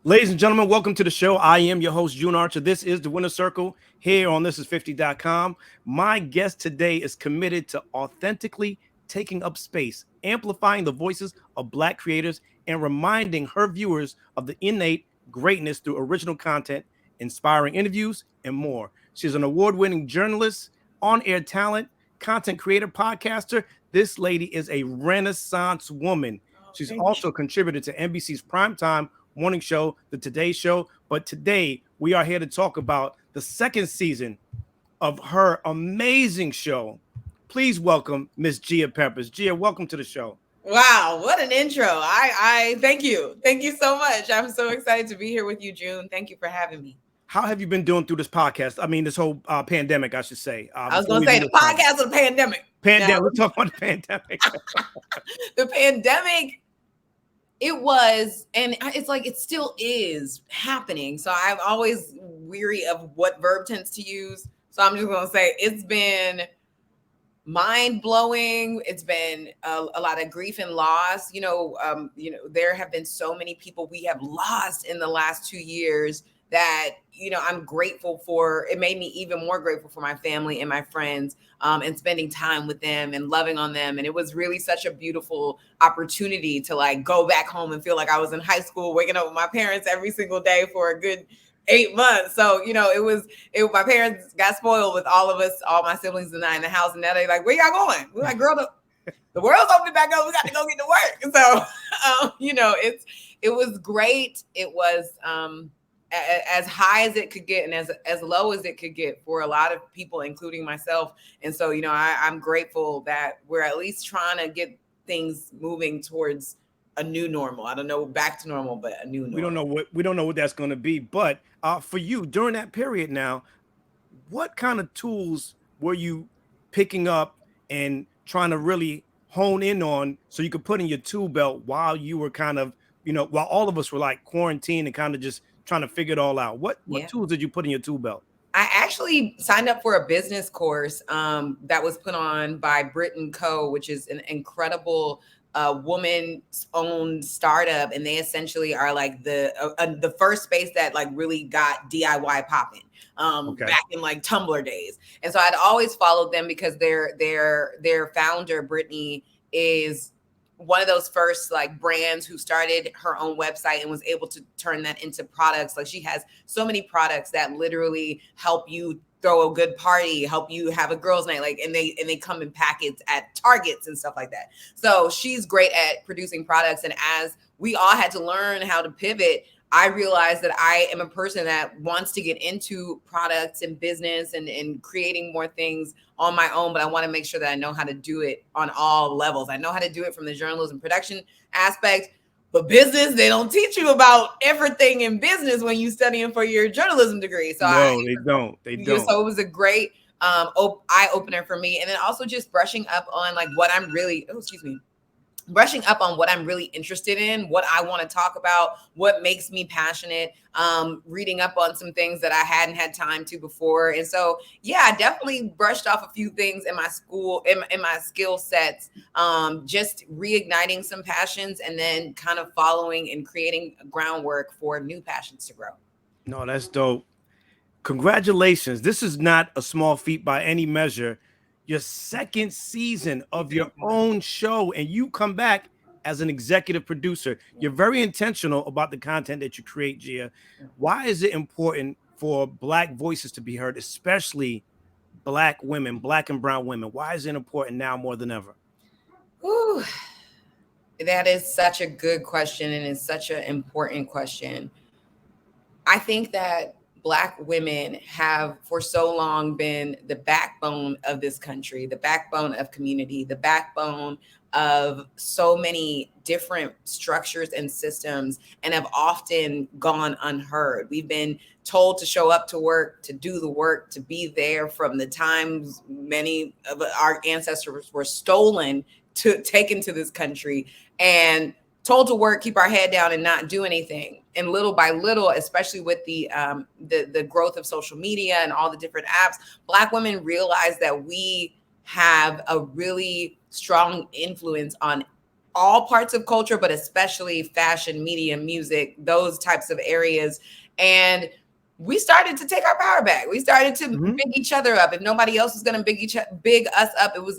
Ladies and gentlemen, welcome to the show. I am your host, June Archer. This is the Winner Circle here on thisis50.com. My guest today is committed to authentically taking up space, amplifying the voices of Black creators, and reminding her viewers of the innate greatness through original content, inspiring interviews, and more. She's an award-winning journalist, on-air talent, content creator, podcaster. This lady is a Renaissance woman. She's also contributed to NBC's Primetime morning show, the Today Show. But today we are here to talk about the second season of her amazing show. Please welcome Miss Gia Peppers. Gia, welcome to the show. Wow, what an intro. I thank you. Thank you so much. I'm so excited to be here with you, June. Thank you for having me. How have you been doing through this podcast? I mean, this whole pandemic, I should say. I was going to say the podcast of the pandemic. Pandemic. We're talking about the pandemic. The pandemic, it was, and it's like it still is happening. So I'm always weary of what verb tense to use. So I'm just going to say it's been mind-blowing. It's been a lot of grief and loss. There have been so many people we have lost in the last 2 years that, I'm grateful for. It made me even more grateful for my family and my friends, and spending time with them and loving on them. And it was really such a beautiful opportunity to like go back home and feel like I was in high school, waking up with my parents every single day for a good 8 months. So, my parents got spoiled with all of us, all my siblings and I in the house. And now they're like, where y'all going? We're like, girl, the world's opening back up. We got to go get to work. So, it was great. It was, as high as it could get and as low as it could get for a lot of people, including myself. And so, I'm grateful that we're at least trying to get things moving towards a new normal. I don't know, back to normal, but a new normal. We don't know what that's going to be. But for you during that period now, what kind of tools were you picking up and trying to really hone in on so you could put in your tool belt while you were kind of, while all of us were like quarantined and kind of just trying to figure it all out? What tools did you put in your tool belt? I actually signed up for a business course that was put on by Brit & Co., which is an incredible woman's owned startup. And they essentially are like the first space that like really got DIY popping back in like Tumblr days. And so I'd always followed them because their founder, Brittany, is one of those first like brands who started her own website and was able to turn that into products. Like she has so many products that literally help you throw a good party, help you have a girls' night, like, and they come in packets at Targets and stuff like that. So she's great at producing products. And as we all had to learn how to pivot, I realized that I am a person that wants to get into products and business and creating more things on my own, but I want to make sure that I know how to do it on all levels. I know how to do it from the journalism production aspect, but business, they don't teach you about everything in business when you're studying for your journalism degree. So they don't. So it was a great eye opener for me. And then also just brushing up on like what I'm really, brushing up on what I'm really interested in, what I want to talk about, what makes me passionate, reading up on some things that I hadn't had time to before. And so, yeah, I definitely brushed off a few things in my school, in my skill sets, just reigniting some passions and then kind of following and creating groundwork for new passions to grow. No, that's dope. Congratulations. This is not a small feat by any measure. Your second season of your own show, and you come back as an executive producer. You're very intentional about the content that you create, Gia. Why is it important for Black voices to be heard, especially Black women, Black and brown women? Why is it important now more than ever? Ooh, that is such a good question, and it's such an important question. I think that Black women have for so long been the backbone of this country, the backbone of community, the backbone of so many different structures and systems, and have often gone unheard. We've been told to show up to work, to do the work, to be there from the times many of our ancestors were stolen, taken to this country, and told to work, keep our head down and not do anything. And little by little, especially with the growth of social media and all the different apps, Black women realize that we have a really strong influence on all parts of culture, but especially fashion, media, music, those types of areas. And we started to take our power back. We started to big each other up. If nobody else was going to big us up, it was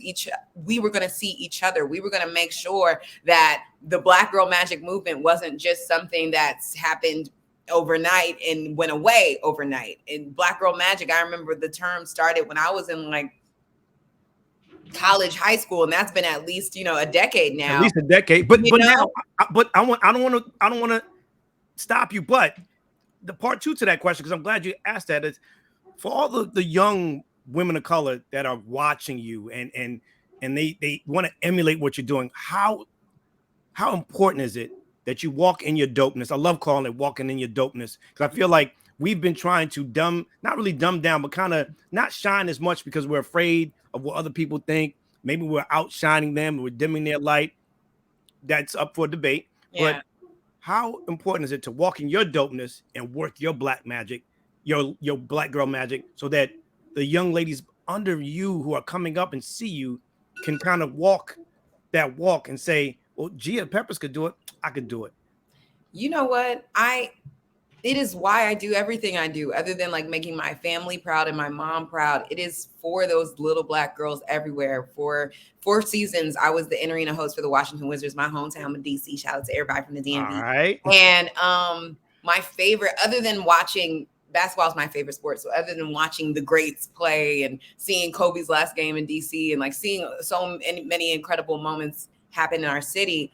we were going to see each other. We were going to make sure that the Black Girl Magic movement wasn't just something that's happened overnight and went away overnight. And Black Girl Magic, I remember the term started when I was in like college, high school, and that's been at least, a decade now. At least a decade. But now, I don't want to stop you. But the part two to that question, because I'm glad you asked that, is for all the young women of color that are watching you and they want to emulate what you're doing. How important is it that you walk in your dopeness? I love calling it walking in your dopeness, because I feel like we've been trying to not really dumb down, but kind of not shine as much because we're afraid of what other people think. Maybe we're outshining them, we're dimming their light. That's up for debate. Yeah. But how important is it to walk in your dopeness and work your Black magic, your Black girl magic, so that the young ladies under you who are coming up and see you can kind of walk that walk and say, well, Gia Peppers could do it, I could do it. You know what? It is why I do everything I do, other than like making my family proud and my mom proud. It is for those little Black girls everywhere. For 4 seasons, I was the in-arena host for the Washington Wizards, my hometown of DC. Shout out to everybody from the DMV. All right. And my favorite, other than watching basketball, is my favorite sport. So other than watching the greats play and seeing Kobe's last game in DC and like seeing so many incredible moments happen in our city,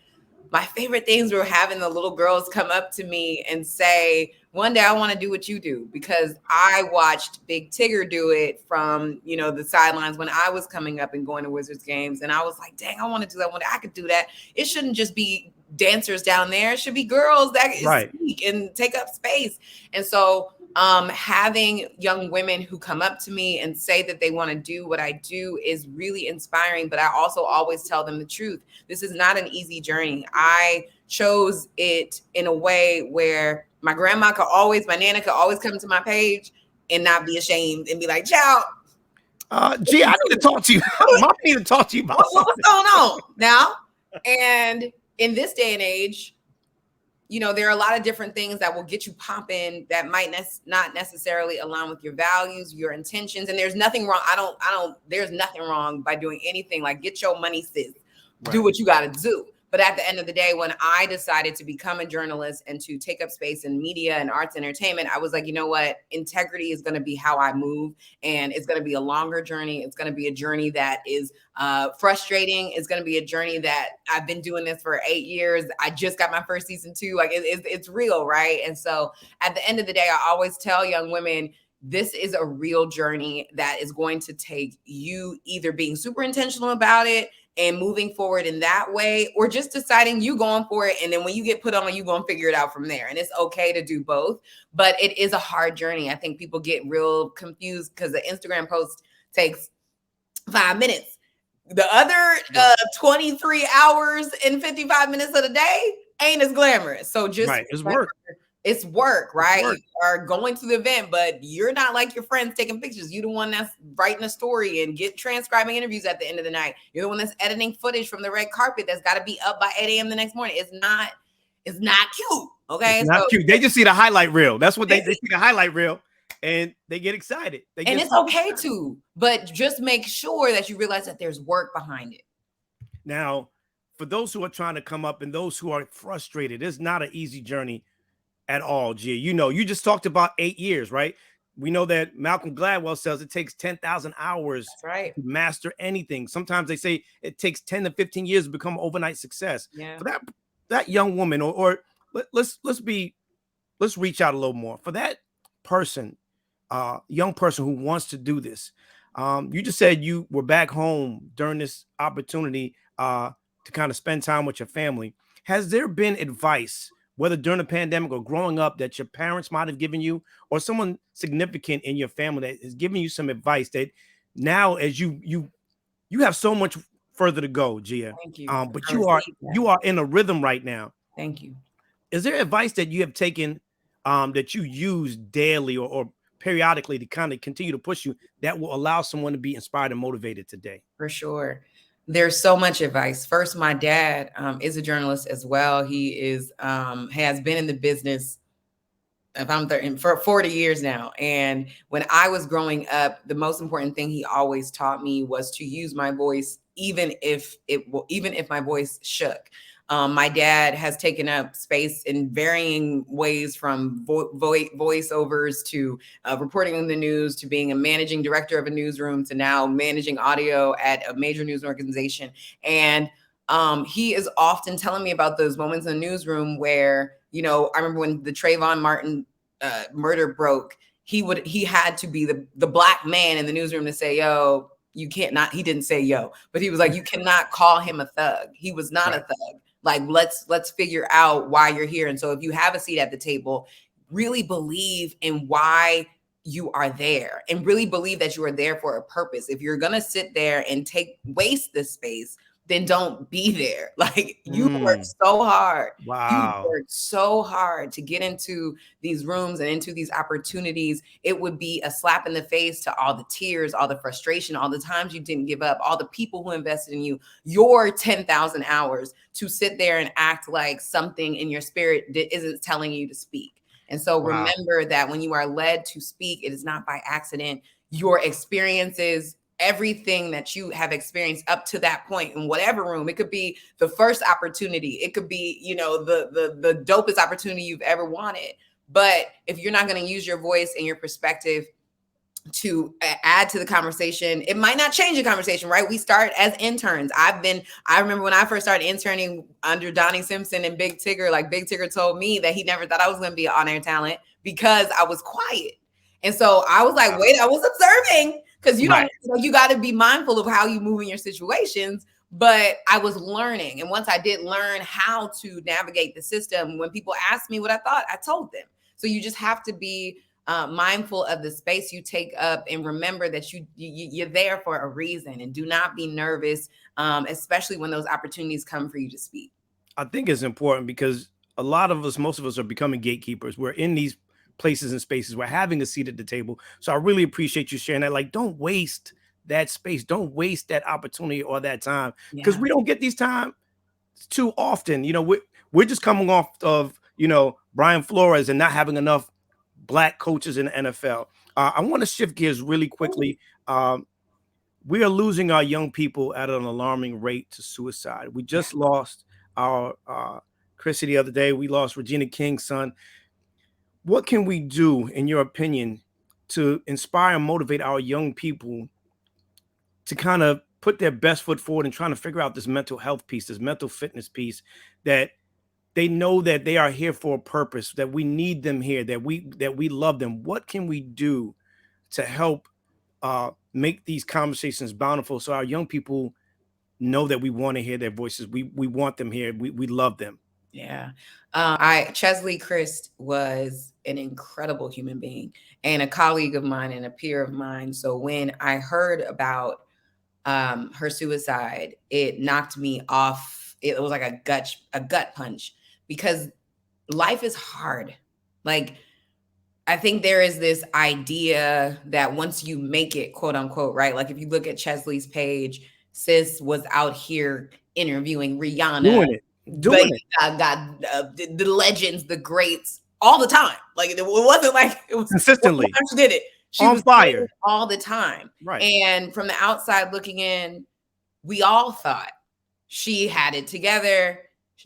my favorite things were having the little girls come up to me and say, one day I want to do what you do, because I watched Big Tigger do it from, the sidelines when I was coming up and going to Wizards games. And I was like, dang, I want to do that one day. I could do that. It shouldn't just be dancers down there. It should be girls that speak and take up space. And so having young women who come up to me and say that they want to do what I do is really inspiring. But I also always tell them the truth. This is not an easy journey. I chose it in a way where my nana could always come to my page and not be ashamed and be like, child, Gee, I need to talk to you. Mom need to talk to you about what's going on now. And in this day and age, there are a lot of different things that will get you pumping that might not necessarily align with your values, your intentions. And there's nothing wrong. There's nothing wrong by doing anything. Like, get your money, sis. Right. Do what you got to do. But at the end of the day, when I decided to become a journalist and to take up space in media and arts and entertainment, I was like, you know what? Integrity is going to be how I move. And it's going to be a longer journey. It's going to be a journey that is frustrating. It's going to be a journey that I've been doing this for 8 years. I just got my first season 2. Like, it's real, right? And so at the end of the day, I always tell young women, this is a real journey that is going to take you either being super intentional about it and moving forward in that way, or just deciding you going for it. And then when you get put on, you going to figure it out from there. And it's okay to do both, but it is a hard journey. I think people get real confused because the Instagram post takes 5 minutes. The other 23 hours and 55 minutes of the day ain't as glamorous. So just it's work. It's work, right? You are going to the event, but you're not like your friends taking pictures. You're the one that's writing a story and transcribing interviews at the end of the night. You're the one that's editing footage from the red carpet that's got to be up by 8 a.m. the next morning. It's not cute. Okay. It's not cute. They just see the highlight reel. That's what they see, the highlight reel, and they get excited. And it's okay to, but just make sure that you realize that there's work behind it. Now, for those who are trying to come up and those who are frustrated, it's not an easy journey at all, Gia. You just talked about 8 years, right? We know that Malcolm Gladwell says it takes 10,000 hours to master anything. Sometimes they say it takes 10 to 15 years to become an overnight success. Yeah. For that young woman, or let's reach out a little more. For that person, young person who wants to do this, you just said you were back home during this opportunity to kind of spend time with your family. Has there been advice, whether during the pandemic or growing up, that your parents might have given you, or someone significant in your family that is giving you some advice that now, as you have so much further to go, Gia? Thank you. But you are in a rhythm right now. Thank you. Is there advice that you have taken that you use daily or periodically to kind of continue to push you that will allow someone to be inspired and motivated today? For sure. There's so much advice. First, my dad is a journalist as well. He is has been in the business, if I'm 30, for 40 years now. And when I was growing up, the most important thing he always taught me was to use my voice, even if my voice shook. My dad has taken up space in varying ways, from voiceovers to reporting on the news, to being a managing director of a newsroom, to now managing audio at a major news organization. And he is often telling me about those moments in the newsroom where, you know, I remember when the Trayvon Martin murder broke, he had to be the black man in the newsroom to say, yo, you can't, not, he didn't say yo, but he was like, you cannot call him a thug. He was not a thug. Like, let's figure out why you're here. And so if you have a seat at the table, really believe in why you are there, and really believe that you are there for a purpose. If you're going to sit there and waste this space, then don't be there. Like, you worked so hard. You Wow. worked so hard to get into these rooms and into these opportunities. It would be a slap in the face to all the tears, all the frustration, all the times you didn't give up, all the people who invested in you, your 10,000 hours, to sit there and act like something in your spirit isn't telling you to speak. And so Wow. remember that when you are led to speak, it is not by accident. Your experiences, everything that you have experienced up to that point, in whatever room, it could be the first opportunity, it could be, you know, the dopest opportunity you've ever wanted. But if you're not going to use your voice and your perspective to add to the conversation, it might not change the conversation, right? We start as interns. I remember when I first started interning under Donnie Simpson and Big Tigger, like, Big Tigger told me that he never thought I was going to be an on-air talent because I was quiet. And so I was like, wait, I was observing, because you don't, you got to be mindful of how you move in your situations. But I was learning. And once I did learn how to navigate the system, when people asked me what I thought, I told them. So you just have to be mindful of the space you take up, and remember that you're there for a reason, and do not be nervous, especially when those opportunities come for you to speak. I think it's important because a lot of us, most of us, are becoming gatekeepers. We're in these places and spaces. We're having a seat at the table. So I really appreciate you sharing that. Like, don't waste that space. Don't waste that opportunity or that time, because Yeah. we don't get these time too often. You know, we're just coming off of, you know, Brian Flores and not having enough black coaches in the NFL. I want to shift gears really quickly. We are losing our young people at an alarming rate to suicide. We Yeah. just lost our Chrissy the other day. We lost Regina King's son. What can we do, in your opinion, to inspire and motivate our young people to kind of put their best foot forward and trying to figure out this mental health piece, this mental fitness piece, that they know that they are here for a purpose, that we need them here, that we love them? What can we do to help make these conversations bountiful, so our young people know that we want to hear their voices? We want them here. We love them. Yeah. I Chesley Christ was an incredible human being and a colleague of mine and a peer of mine. So when I heard about her suicide, it knocked me off. It was like a gut punch, because life is hard. Like, I think there is this idea that once you make it, quote unquote, right? Like, if you look at Chesley's page, sis was out here interviewing Rihanna, Doing it, Lady doing it Gaga, the legends, the greats, all the time. Like, it wasn't like it was one consistently, time she did it. She on was doing it fire. all the time. Right. And from the outside looking in, we all thought she had it together.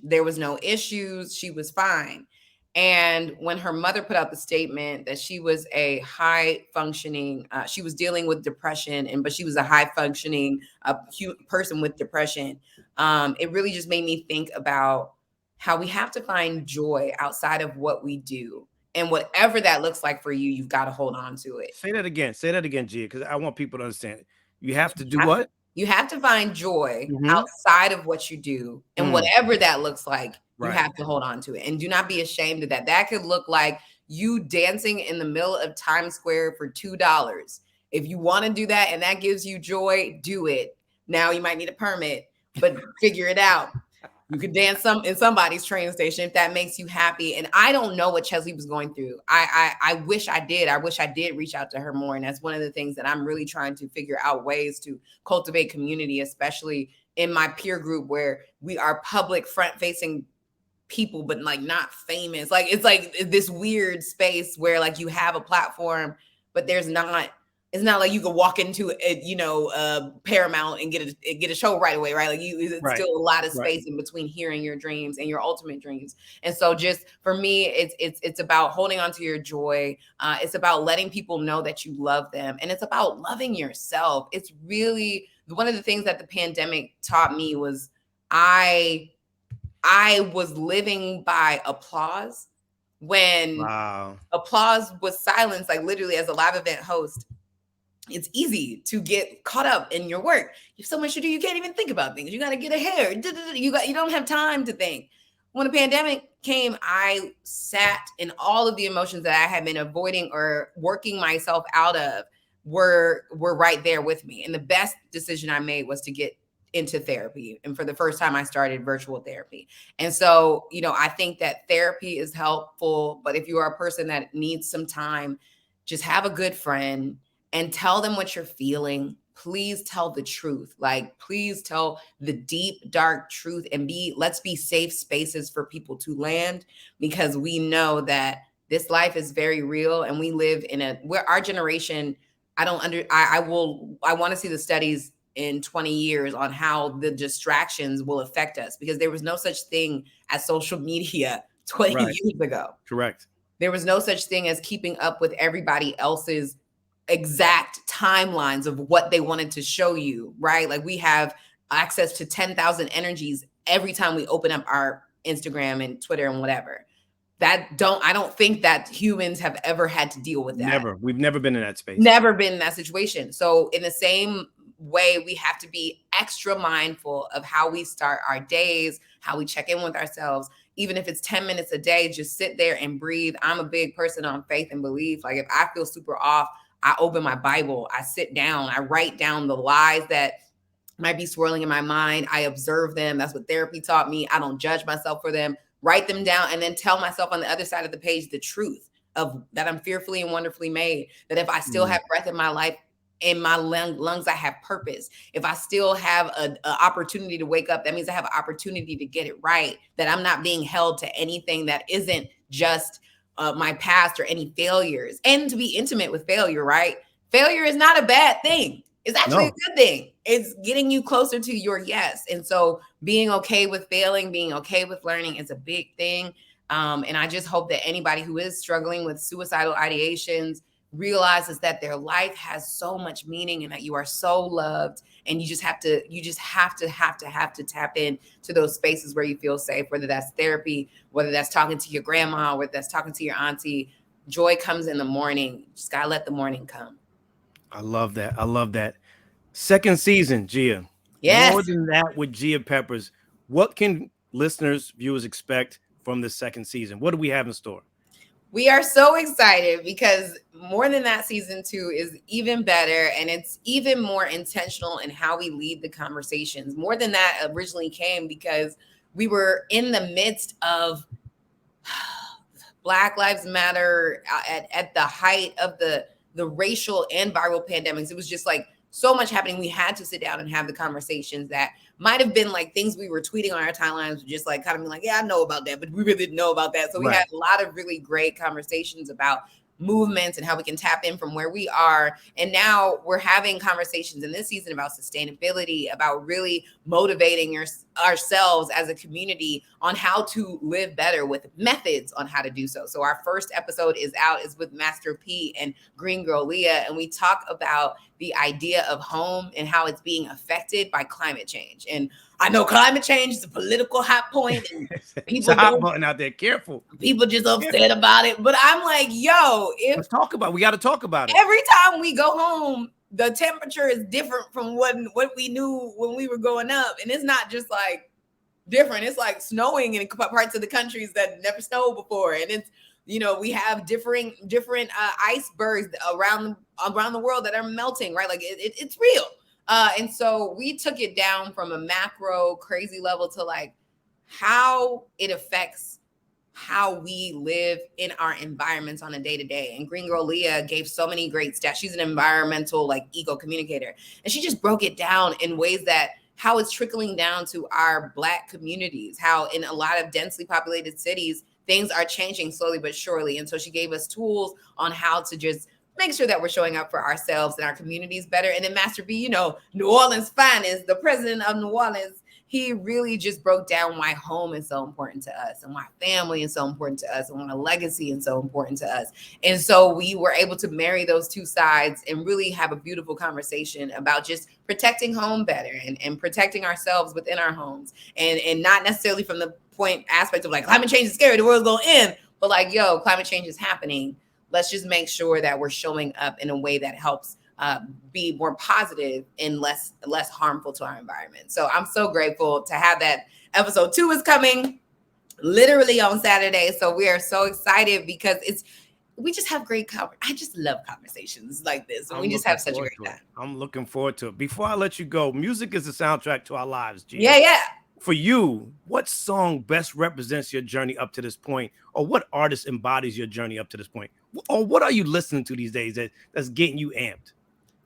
There was no issues. She was fine. And when her mother put out the statement that she was a high functioning, she was dealing with depression, but she was a high functioning person with depression. It really just made me think about how we have to find joy outside of what we do. And whatever that looks like for you, you've got to hold on to it. Say that again. Say that again, Gia, because I want people to understand it. You have to do what? You have to find joy Mm-hmm. outside of what you do, and whatever that looks like, you Right. have to hold on to it, and do not be ashamed of that. That could look like you dancing in the middle of Times Square for $2. If you want to do that and that gives you joy, do it. Now you might need a permit, but figure it out. You could dance in somebody's train station if that makes you happy. And I don't know what Chesley was going through. I wish I did. I wish I did reach out to her more. And that's one of the things that I'm really trying to figure out, ways to cultivate community, especially in my peer group where we are public front facing people, but like not famous. Like it's like this weird space where like you have a platform, but there's not. It's not like you can walk into Paramount and get a show right away, right? Like it's Right. still a lot of Right. space in between hearing your dreams and your ultimate dreams. And so, just for me, it's about holding on to your joy. It's about letting people know that you love them, and it's about loving yourself. It's really one of the things that the pandemic taught me was I was living by applause when Wow. applause was silenced, like literally as a live event host. It's easy to get caught up in your work. You have so much to do, you can't even think about things. You got to get a hair. You don't have time to think. When the pandemic came, I sat in all of the emotions that I had been avoiding or working myself out of were right there with me. And the best decision I made was to get into therapy. And for the first time, I started virtual therapy. And so, I think that therapy is helpful, but if you are a person that needs some time, just have a good friend and tell them what you're feeling. Please tell the truth. Like, please tell the deep, dark truth, and let's be safe spaces for people to land, because we know that this life is very real and we live in where our generation, I want to see the studies in 20 years on how the distractions will affect us, because there was no such thing as social media 20 Right. years ago. Correct. There was no such thing as keeping up with everybody else's exact timelines of what they wanted to show you, right? Like we have access to 10,000 energies every time we open up our Instagram and Twitter and whatever. I don't think that humans have ever had to deal with that. Never. We've never been in that space. Never been in that situation. So in the same way, we have to be extra mindful of how we start our days, how we check in with ourselves. Even if it's 10 minutes a day, just sit there and breathe. I'm a big person on faith and belief. Like if I feel super off, I open my Bible, I sit down, I write down the lies that might be swirling in my mind. I observe them. That's what therapy taught me. I don't judge myself for them. Write them down and then tell myself on the other side of the page the truth of that I'm fearfully and wonderfully made, that if I still have breath in my life, in my lungs, I have purpose. If I still have an opportunity to wake up, that means I have an opportunity to get it right, that I'm not being held to anything that isn't just my past or any failures. And to be intimate with failure, right? Failure is not a bad thing. It's actually a good thing. It's getting you closer to your yes. And so being okay with failing, being okay with learning is a big thing. And I just hope that anybody who is struggling with suicidal ideations realizes that their life has so much meaning and that you are so loved, and you just have to tap in to those spaces where you feel safe, whether that's therapy, whether that's talking to your grandma, whether that's talking to your auntie. Joy comes in the morning. Just gotta let the morning come. I love that. I love that. Second season, Gia. Yes. More than that with Gia Peppers. What can listeners, viewers expect from this second season? What do we have in store? We are so excited because More Than That season 2 is even better, and it's even more intentional in how we lead the conversations. More Than That originally came because we were in the midst of Black Lives Matter at the height of the racial and viral pandemics. It was just like so much happening. We had to sit down and have the conversations that might have been like things we were tweeting on our timelines, just like kind of being like, yeah, I know about that, but we really didn't know about that. So we had a lot of really great conversations about movements and how we can tap in from where we are. And now we're having conversations in this season about sustainability, about really motivating ourselves as a community on how to live better with methods on how to do so. So our first episode is with Master P and Green Girl Leah, and we talk about the idea of home and how it's being affected by climate change. And I know climate change is a political hot point, and people it's a hot button out there. Careful. People just upset about it. But I'm like, yo, let's talk about it. We got to talk about it. Every time we go home, the temperature is different from what we knew when we were growing up. And it's not just like different. It's like snowing in parts of the countries that never snowed before. And it's, we have different icebergs around the world that are melting, right? Like it's real. And so we took it down from a macro crazy level to like how it affects how we live in our environments on a day-to-day. And Green Girl Leah gave so many great stats. She's an environmental eco communicator. And she just broke it down in ways that how it's trickling down to our Black communities, how in a lot of densely populated cities, things are changing slowly but surely. And so she gave us tools on how to just make sure that we're showing up for ourselves and our communities better. And then Master B, you know, New Orleans finest, the president of New Orleans, he really just broke down why home is so important to us and why family is so important to us and why legacy is so important to us. And so we were able to marry those two sides and really have a beautiful conversation about just protecting home better and protecting ourselves within our homes. And not necessarily from the point aspect of like climate change is scary, the world's gonna end, but like, yo, climate change is happening. Let's just make sure that we're showing up in a way that helps be more positive and less harmful to our environment. So I'm so grateful to have that. Episode 2 is coming literally on Saturday. So we are so excited because we just have great I just love conversations like this. And we just have such a great time. I'm looking forward to it. Before I let you go, music is the soundtrack to our lives, G. Yeah. For you, what song best represents your journey up to this point? Or what artist embodies your journey up to this point? Or what are you listening to these days that's getting you amped?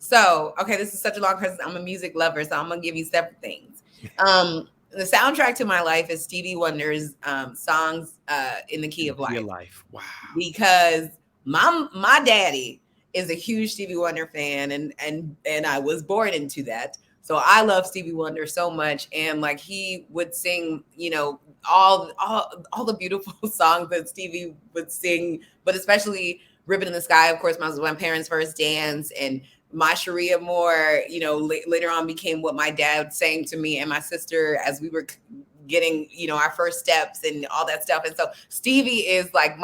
So, okay, this is such a long question. I'm a music lover, so I'm going to give you several things. The soundtrack to my life is Stevie Wonder's songs in the Key of Life. Wow. Because my daddy is a huge Stevie Wonder fan, and I was born into that. So I love Stevie Wonder so much, and like he would sing, you know, all the beautiful songs that Stevie would sing, but especially "Ribbon in the Sky." Of course, my parents' first dance, and "My Sharia Moore," you know, later on became what my dad sang to me and my sister as we were getting, you know, our first steps and all that stuff. And so Stevie is like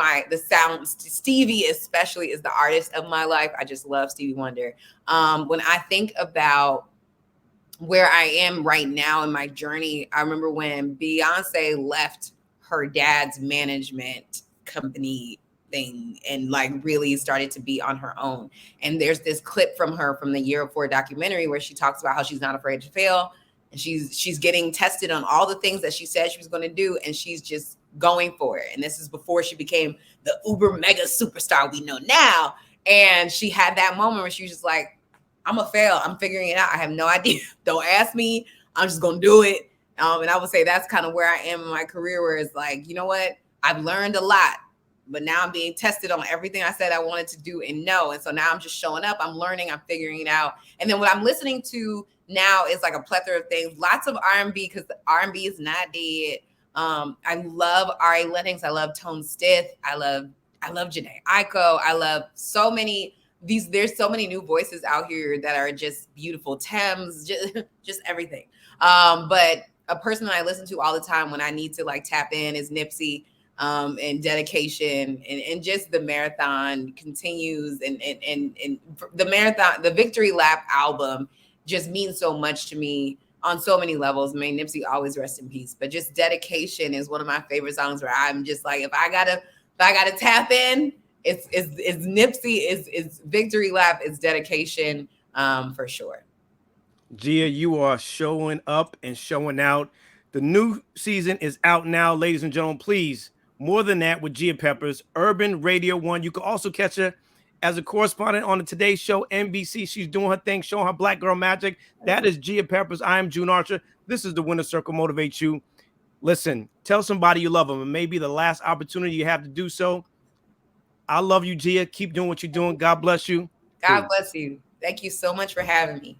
Stevie especially is the artist of my life. I just love Stevie Wonder. When I think about where I am right now in my journey, I remember when Beyonce left her dad's management company thing and like really started to be on her own. And there's this clip from her from the Year Before documentary where she talks about how she's not afraid to fail, and she's getting tested on all the things that she said she was going to do, and she's just going for it. And this is before she became the uber mega superstar we know now. And she had that moment where she was just like, I'm gonna fail. I'm figuring it out. I have no idea. Don't ask me. I'm just gonna do it. And I would say that's kind of where I am in my career, where it's like, you know what? I've learned a lot, but now I'm being tested on everything I said I wanted to do and know. And so now I'm just showing up. I'm learning. I'm figuring it out. And then what I'm listening to now is like a plethora of things. Lots of R&B, because the R&B is not dead. I love Ari Lennox. I love Tone Stith. I love Janae Aiko. I love so many. There's so many new voices out here that are just beautiful. Thames, just everything. But a person that I listen to all the time when I need to like tap in is Nipsey, and dedication, and just the marathon continues, and the marathon, the Victory Lap album just means so much to me on so many levels. I mean, Nipsey always rest in peace, but just dedication is one of my favorite songs where I'm just like, if I gotta tap in, it's Nipsey, it's Victory Lap, it's dedication, for sure. Gia, you are showing up and showing out. The new season is out now, ladies and gentlemen. Please, more than that, with Gia Peppers, Urban Radio 1. You can also catch her as a correspondent on the Today Show, NBC. She's doing her thing, showing her Black girl magic. That is Gia Peppers. I am June Archer. This is the Winner Circle Motivate You. Listen, tell somebody you love them. It may be the last opportunity you have to do so. I love you, Gia. Keep doing what you're doing. God bless you. God bless you. Thank you so much for having me.